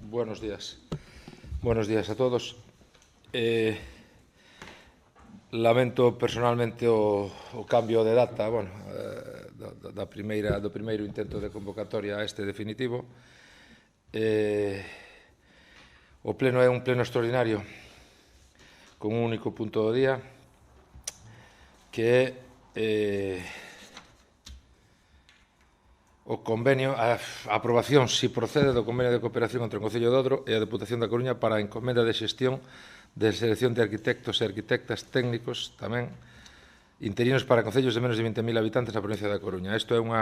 Buenos días. Buenos días a todos. Lamento personalmente o cambio de data, do primeiro intento de convocatoria a este definitivo. O pleno é un pleno extraordinario con un único punto do día, que é o convenio, a aprobación, si procede, do convenio de cooperación entre o Concello de Odro e a Deputación da Coruña para a encomenda de xestión de selección de arquitectos e arquitectas técnicos tamén interinos para concellos de menos de 20.000 habitantes na provincia da Coruña. Isto é un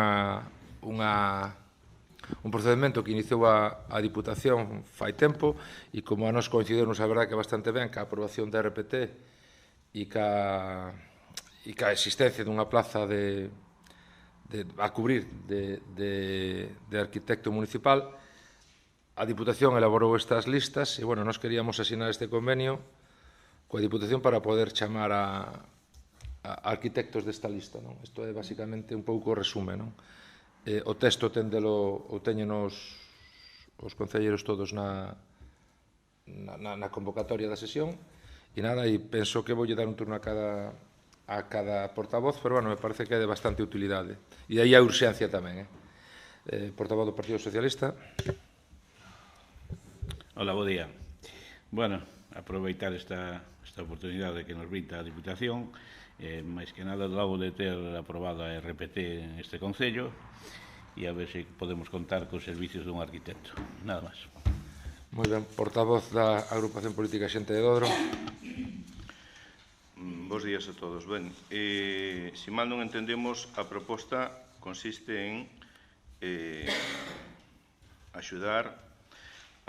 procedimento que iniciou a Diputación fai tempo e como a nos coincidimos, a verdade que bastante ben, ca aprobación da RPT e ca existencia dunha plaza a cubrir de arquitecto municipal. A Diputación elaborou estas listas e, nos queríamos asinar este convenio coa Diputación para poder chamar a arquitectos desta lista. Isto é, basicamente, un pouco o resume. O texto teñenos os concelleiros todos na convocatoria da sesión e penso que voulle dar un turno a cada portavoz, pero, me parece que é de bastante utilidade. E aí a urxencia tamén. Portavoz do Partido Socialista. Hola, bo día. Aproveitar esta oportunidade que nos brinda a Diputación, máis que nada, logo de ter aprobado a RPT neste Concello, e a ver se podemos contar cos servicios dun arquitecto. Nada máis. Moi ben. Portavoz da Agrupación Política Xente de Odro. Bos días a todos. Ben, se mal non entendemos, a proposta consiste en axudar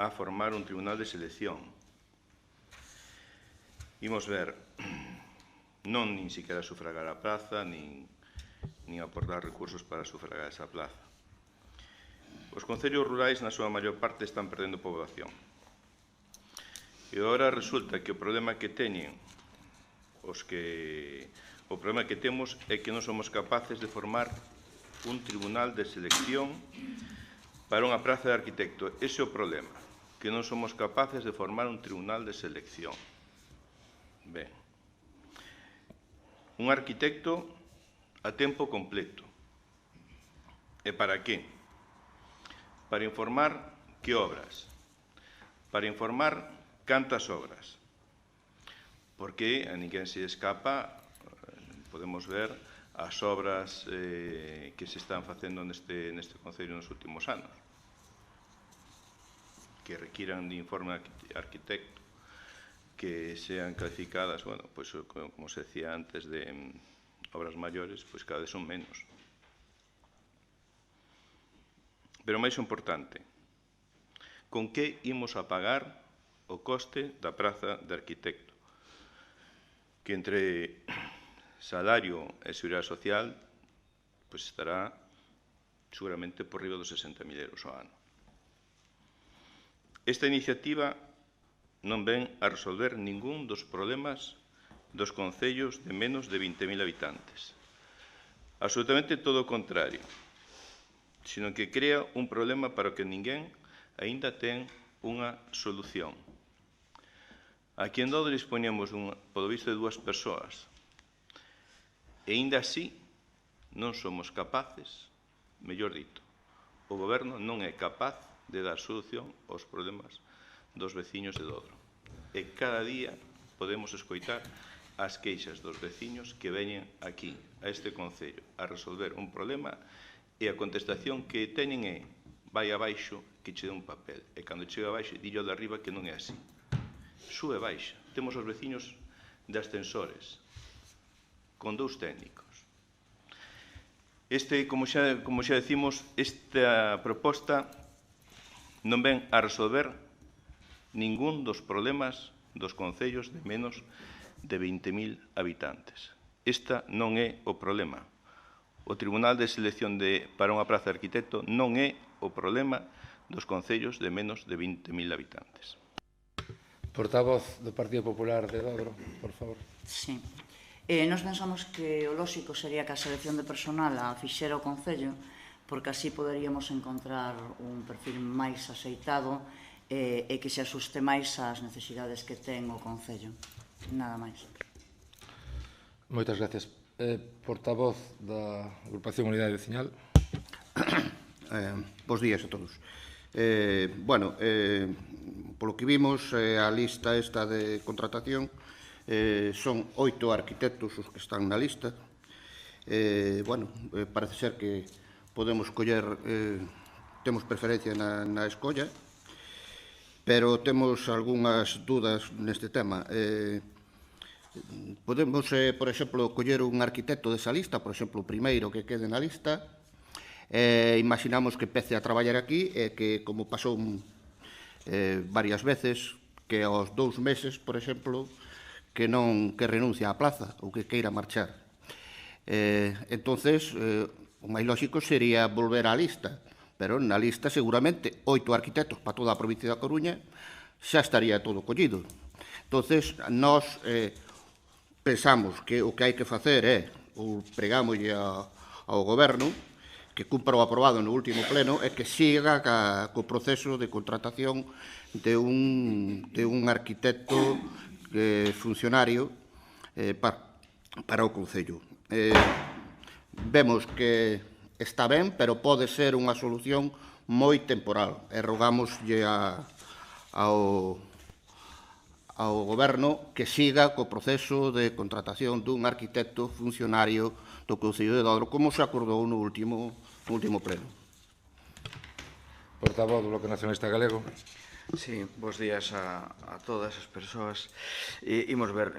a formar un tribunal de selección. Imos ver, non nin siquiera sufragar a plaza, nin aportar recursos para sufragar esa plaza. Os concellos rurais, na súa maior parte, están perdendo poboación. E agora resulta que o problema que teñen o problema que temos é que non somos capaces de formar un tribunal de selección para unha praza de arquitecto. Ese é o problema, que non somos capaces de formar un tribunal de selección. Ben, un arquitecto a tempo completo. E para que? Para informar que obras, para informar cantas obras, porque a ninguén se escapa, podemos ver as obras que se están facendo neste Concello nos últimos anos, que requiran de informe arquitecto, que sean calificadas, como se decía antes, de obras maiores, pois cada vez son menos. Pero máis importante, con que imos a pagar o coste da praza de arquitecto? Que entre salario e seguridade social estará seguramente por riba dos 60.000 euros ao ano. Esta iniciativa non ven a resolver ningún dos problemas dos concellos de menos de 20.000 habitantes. Absolutamente todo o contrario, sino que crea un problema para o que ninguén aínda ten unha solución. Aquí en Odro dispoñemos, polo visto, de 2 persoas. E aínda así non somos capaces, mellor dito, o Goberno non é capaz de dar solución aos problemas dos veciños de Odro. E cada día podemos escoitar as queixas dos veciños que veñen aquí, a este Concello, a resolver un problema e a contestación que teñen é vai abaixo que che dé un papel. E cando chega abaixo, dillo de arriba que non é así. Sube e baixa. Temos os veciños de ascensores, con 2 técnicos. Como xa decimos, esta proposta non ven a resolver ningún dos problemas dos concellos de menos de 20.000 habitantes. Esta non é o problema. O Tribunal de Selección para unha praza de arquitecto non é o problema dos concellos de menos de 20.000 habitantes. Portavoz do Partido Popular de Odro, por favor. Sí. Nos pensamos que o lóxico sería que a selección de personal a fixera o Concello, porque así poderíamos encontrar un perfil máis axeitado e que se asuste máis ás necesidades que ten o Concello. Nada máis. Moitas gracias. Portavoz da Agrupación Unidade Veciñal. Bos días a todos. Polo que vimos, a lista esta de contratación son 8 arquitectos os que están na lista. Parece ser que podemos coller, temos preferencia na escolla, pero temos algunhas dudas neste tema. Podemos, por exemplo, coller un arquitecto desa lista, por exemplo, o primeiro que quede na lista, imaginamos que pece a traballar aquí e que, como pasou varias veces, que aos 2 meses, por exemplo, que renuncia á plaza ou que queira marchar. Entonces, o máis lógico sería volver á lista, pero na lista seguramente 8 arquitectos para toda a provincia da Coruña xa estaría todo collido. Entonces, nós pensamos que o que hai que facer é, ou pregámoslle ao Goberno, que cumpra o aprobado no último pleno, é que siga co proceso de contratación de un arquitecto funcionario para o Concello. Vemos que está ben, pero pode ser unha solución moi temporal. E rogámoslle ao Goberno que siga co proceso de contratación dun arquitecto funcionario do Concello de Dodro, como se acordou no último pleno. Portavoz do Bloque Nacionalista Galego. Sí, bos días a todas as persoas. Imos ver,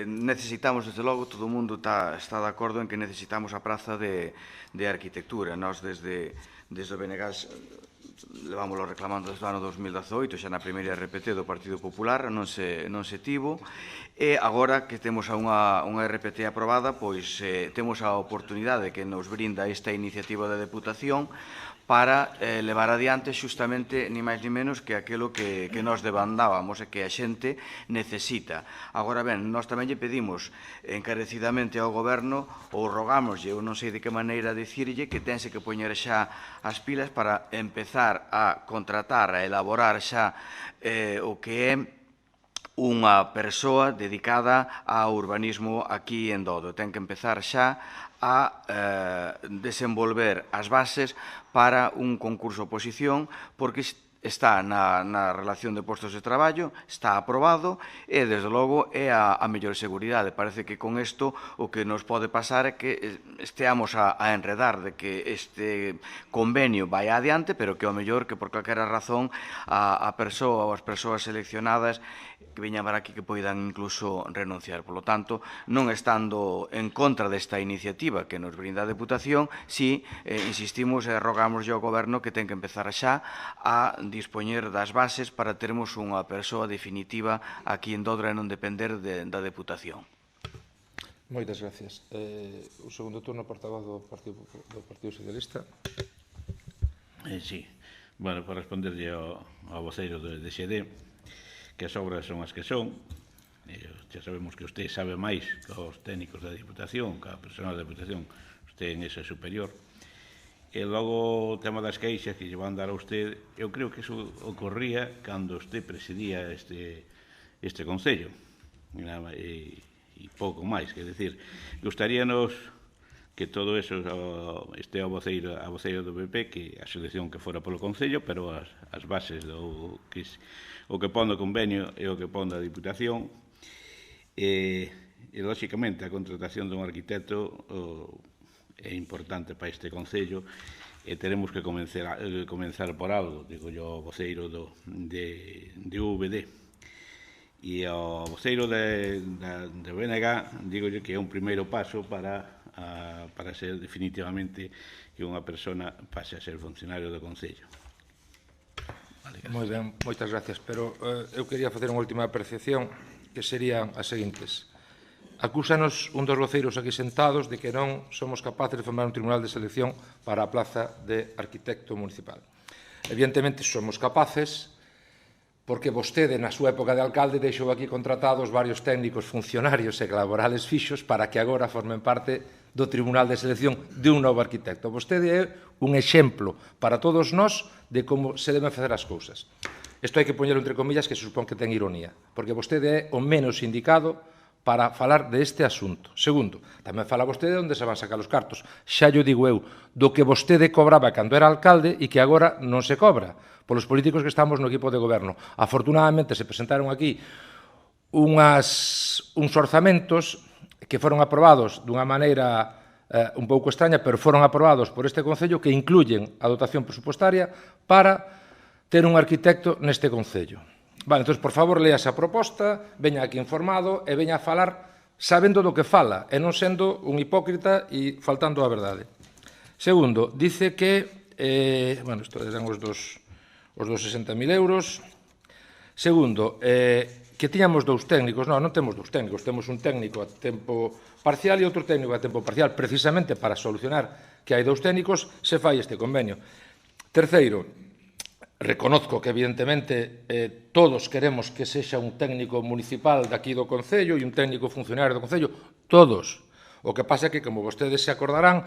necesitamos, desde logo, todo o mundo está de acordo en que necesitamos a praza de arquitectura. Nós, desde o Benegas, levámoslo reclamando desde o ano 2018, xa na primeira RPT do Partido Popular, non se tivo, e agora que temos unha RPT aprobada, pois temos a oportunidade que nos brinda esta iniciativa da Deputación para levar adiante xustamente ni máis ni menos que aquilo que nos demandábamos e que a xente necesita. Agora ben, nós tamén lle pedimos encarecidamente ao Goberno, ou rogámoslle, ou non sei de que maneira dicirlle, que tense que poñer xa as pilas para empezar a contratar, a elaborar xa o que é unha persoa dedicada ao urbanismo aquí en Dodo. Ten que empezar xa a desenvolver as bases para un concurso oposición, porque está na relación de postos de traballo, está aprobado e, desde logo, é a mellor seguridade. Parece que con isto o que nos pode pasar é que esteamos a enredar de que este convenio vai adiante, pero que, ao mellor, que por calquera razón a persoa ou as persoas seleccionadas que veñan para aquí que poidan incluso renunciar. Por lo tanto, non estando en contra desta iniciativa que nos brinda a Deputación, si insistimos e rogamos ao Goberno que ten que empezar xa a dispoñer das bases para termos unha persoa definitiva aquí en Dodro e non depender da Deputación. Moitas gracias. O segundo turno, portavoz do Partido Socialista. Sí. Bueno, para responderlle ao voceiro de XD, que as obras son as que son, xa sabemos que usted sabe máis que os técnicos da Diputación, que a personal da Diputación, usted en ese superior. E logo o tema das queixas que lle van dar a usted, eu creo que iso ocorría cando usted presidía este Concello, e pouco máis, que decir, gustaríanos que todo eso este a voceiro do PP, que a selección que fora polo Concello, pero as bases do o que pon o convenio e o que pon da Diputación, e lóxicamente a contratación dun arquitecto é importante para este Concello e teremos que comenzar por algo, digo yo, ao voceiro de UVD. E ao voceiro de BNG, digo yo que é un primeiro paso para ser definitivamente que unha persona pase a ser funcionario do Concello. Moi ben, moitas gracias, pero eu quería facer unha última apreciación, que serían as seguintes. Acúsanos un dos voceiros aquí sentados de que non somos capaces de formar un tribunal de selección para a plaza de arquitecto municipal. Evidentemente somos capaces, porque vostede, na súa época de alcalde, deixou aquí contratados varios técnicos funcionarios e laborales fixos para que agora formen parte do tribunal de selección de un novo arquitecto. Vostede é un exemplo para todos nós de como se deben facer as cousas. Isto hai que poñelo entre comillas, que se supón que ten ironía, porque vostede é o menos indicado para falar deste asunto. Segundo, tamén fala vostede onde se van sacar os cartos. Xa llo digo eu, do que vostede cobraba cando era alcalde e que agora non se cobra, polos políticos que estamos no equipo de goberno. Afortunadamente se presentaron aquí uns orzamentos que foron aprobados dunha maneira un pouco extraña, pero foron aprobados por este Concello, que incluyen a dotación presupuestaria para ter un arquitecto neste Concello. Vale, entón, por favor, lea esa proposta, veña aquí informado e veña a falar sabendo do que fala e non sendo un hipócrita e faltando a verdade. Segundo, dice que, bueno, isto eran os dos 60.000 euros. Segundo, que tiñamos dous técnicos. Non temos dous técnicos, temos un técnico a tempo parcial e outro técnico a tempo parcial, precisamente para solucionar que hai dous técnicos, se fai este convenio. Terceiro, reconozco que, evidentemente, todos queremos que sexa un técnico municipal daqui do Concello e un técnico funcionario do Concello, todos. O que pasa é que, como vostedes se acordarán,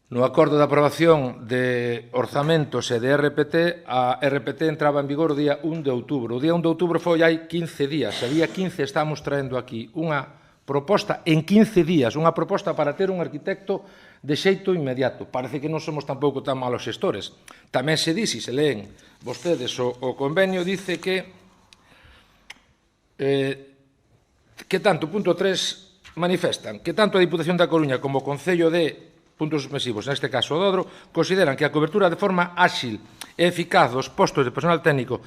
no acordo de aprobación de orzamentos e de RPT, a RPT entraba en vigor o día 1 de outubro. O día 1 de outubro foi hai 15 días. Se había 15, estamos traendo aquí unha proposta en 15 días, unha proposta para ter un arquitecto de xeito inmediato. Parece que non somos tampouco tan malos xestores. Tamén se di, se leen vostedes o convenio, dice que tanto, punto 3, manifestan que tanto a Diputación da Coruña como o Concello de puntos suspensivos, neste caso o Dodro, consideran que a cobertura de forma áxil e eficaz dos postos de personal técnico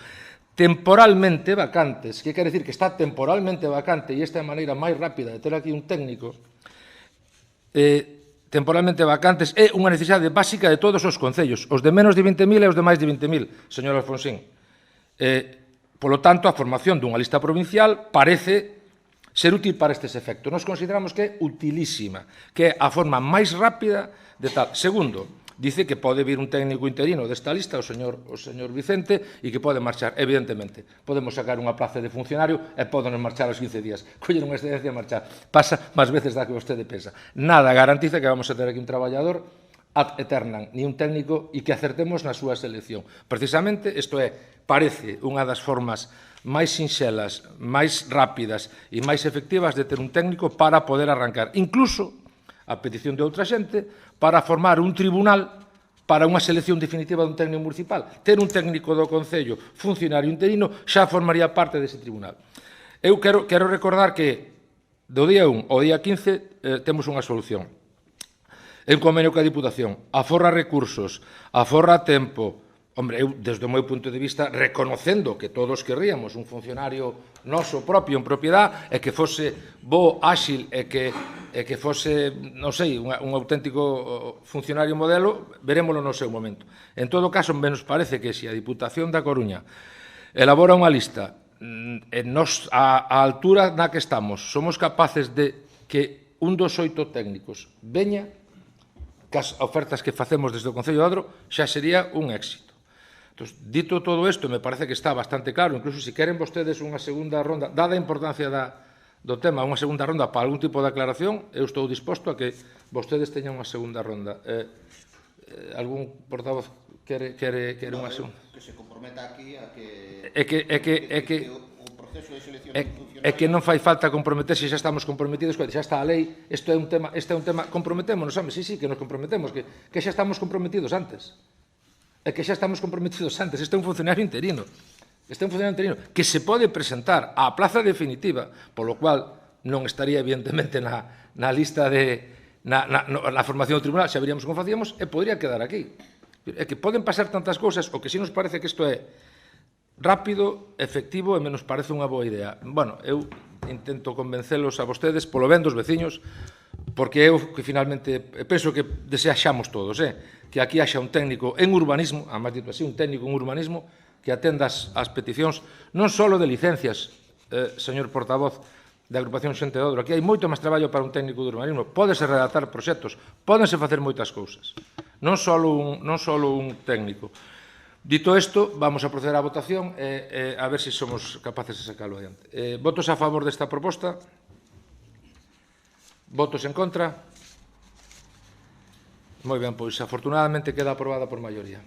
temporalmente vacantes, que quere dicir que está temporalmente vacante, e esta é a maneira máis rápida de ter aquí un técnico, temporalmente vacantes, é unha necesidade básica de todos os concellos, os de menos de 20.000 e os de máis de 20.000, señor Alfonsín. Polo tanto, a formación dunha lista provincial parece ser útil para estes efectos. Nos consideramos que é utilísima, que é a forma máis rápida de tal. Segundo, dice que pode vir un técnico interino desta lista, o señor Vicente, e que pode marchar, evidentemente. Podemos sacar unha plaza de funcionario e poden marchar aos 15 días. Coller unha excedencia e marchar. Pasa máis veces da que vostede pensa. Nada garantiza que vamos a ter aquí un traballador ad eternam, ni un técnico, e que acertemos na súa selección. Precisamente, isto parece unha das formas máis sinxelas, máis rápidas e máis efectivas de ter un técnico para poder arrancar, incluso a petición de outra xente, para formar un tribunal para unha selección definitiva dun técnico municipal. Ter un técnico do Concello, funcionario interino, xa formaría parte dese tribunal. Eu quero recordar que do día 1 ao día 15 temos unha solución. En convenio coa Diputación, aforra recursos, aforra tempo. Hombre, eu, desde o meu punto de vista, reconocendo que todos querríamos un funcionario noso propio en propiedade e que fose bo, áxil e que fose, non sei, un auténtico funcionario modelo, verémolo no seu momento. En todo caso, menos parece que se a Diputación da Coruña elabora unha lista a altura na que estamos, somos capaces de que un dos 8 técnicos veña, que as ofertas que facemos desde o Concello de Odro xa sería un éxito. Entón, dito todo isto, me parece que está bastante claro, incluso se queren vostedes unha segunda ronda, dada a importancia do tema, unha segunda ronda para algún tipo de aclaración, eu estou disposto a que vostedes teñan unha segunda ronda. Algún portavoz quere unha segunda? Que se comprometa aquí a que... É que non fai falta comprometerse, xa estamos comprometidos, xa está a lei, este é un tema, comprometémonos, home, sí, que nos comprometemos, que xa estamos comprometidos antes. É que xa estamos comprometidos antes, este é un funcionario interino, que se pode presentar á plaza definitiva, polo cual non estaría evidentemente na lista na formación do tribunal, xa veríamos como facíamos, e podría quedar aquí. É que poden pasar tantas cousas, o que si nos parece que isto é rápido, efectivo e menos parece unha boa idea. Bueno, eu intento convencelos a vostedes polo ben dos veciños, porque eu que finalmente penso que deseaxamos todos, que aquí haxa un técnico en urbanismo, a máis dito así, un técnico en urbanismo que atenda as peticións non só de licencias, señor portavoz da agrupación Xente de Odro, aquí hai moito máis traballo para un técnico de urbanismo, pódese redactar proxectos, pódense facer moitas cousas, non só un técnico. Dito isto, vamos a proceder á votación e a ver se somos capaces de sacarlo adiante. Votos a favor desta proposta? Votos en contra? Moi ben, pois afortunadamente queda aprobada por maioría.